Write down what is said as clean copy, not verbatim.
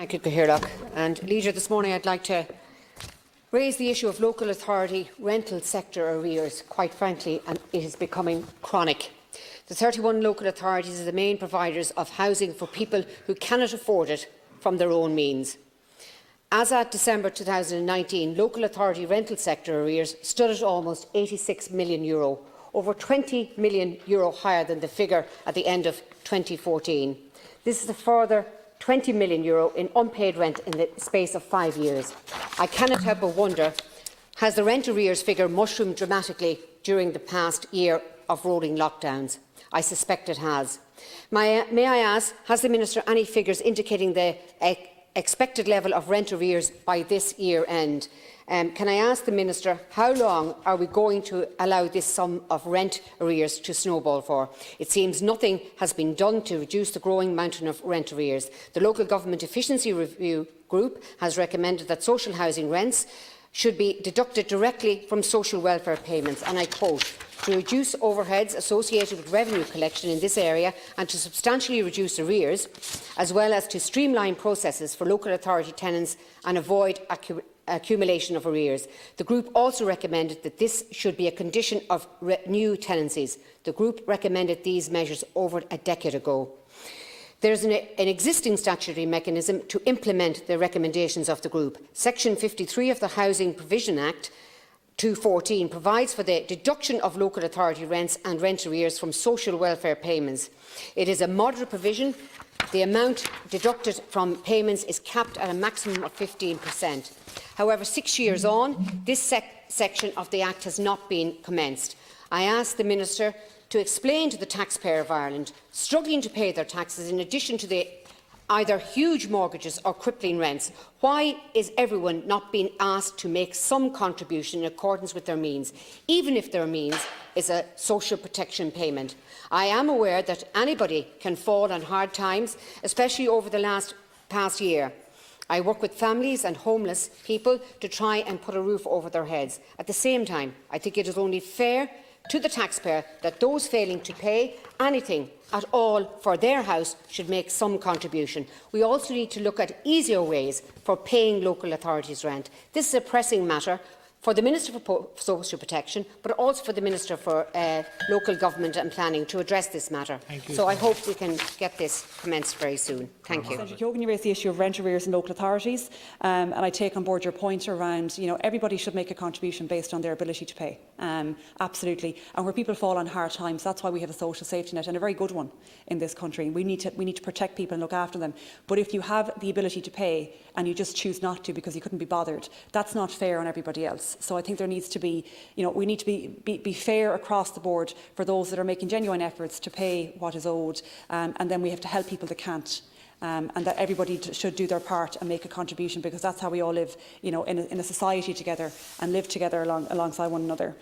Thank you, Cathaoirleach. And Leader, this morning I'd like to raise the issue of local authority rental sector arrears. Quite frankly, and it is becoming chronic. The 31 local authorities are the main providers of housing for people who cannot afford it from their own means. As at December 2019, local authority rental sector arrears stood at almost €86 million, over €20 million higher than the figure at the end of 2014. This is a further €20 million in unpaid rent in the space of 5 years. I cannot help but wonder, has the rent arrears figure mushroomed dramatically during the past year of rolling lockdowns? I suspect it has. May I ask, has the Minister any figures indicating the expected level of rent arrears by this year end? Can I ask the Minister, how long are we going to allow this sum of rent arrears to snowball for? It seems nothing has been done to reduce the growing mountain of rent arrears. The Local Government Efficiency Review Group has recommended that social housing rents should be deducted directly from social welfare payments, and I quote, "To reduce overheads associated with revenue collection in this area and to substantially reduce arrears, as well as to streamline processes for local authority tenants and avoid accumulation of arrears. The group also recommended that this should be a condition of new tenancies. The group recommended these measures over a decade ago. There is an existing statutory mechanism to implement the recommendations of the group. Section 53 of the Housing Provision Act 2014 provides for the deduction of local authority rents and rent arrears from social welfare payments. It is a moderate provision. The amount deducted from payments is capped at a maximum of 15%. However, 6 years on, this section of the Act has not been commenced. I ask the Minister to explain to the taxpayer of Ireland struggling to pay their taxes, in addition to the either huge mortgages or crippling rents, why is everyone not being asked to make some contribution in accordance with their means, even if their means is a social protection payment? I am aware that anybody can fall on hard times, especially over the past year. I work with families and homeless people to try and put a roof over their heads. At the same time, I think it is only fair to the taxpayer that those failing to pay anything at all for their house should make some contribution. We also need to look at easier ways for paying local authorities rent. This is a pressing matter for the Minister for Social Protection, but also for the Minister for Local Government and Planning to address this matter. So I hope we can get this commenced very soon. Thank you. Senator Keogan, you raised the issue of rent arrears in local authorities, and I take on board your point around, everybody should make a contribution based on their ability to pay. Absolutely. And where people fall on hard times, that's why we have a social safety net, and a very good one in this country. We need to protect people and look after them. But if you have the ability to pay and you just choose not to because you couldn't be bothered, that's not fair on everybody else. So I think there needs to be, we need to be fair across the board for those that are making genuine efforts to pay what is owed, and then we have to help people that can't. And that everybody should do their part and make a contribution, because that's how we all live, in a society together and live together alongside one another.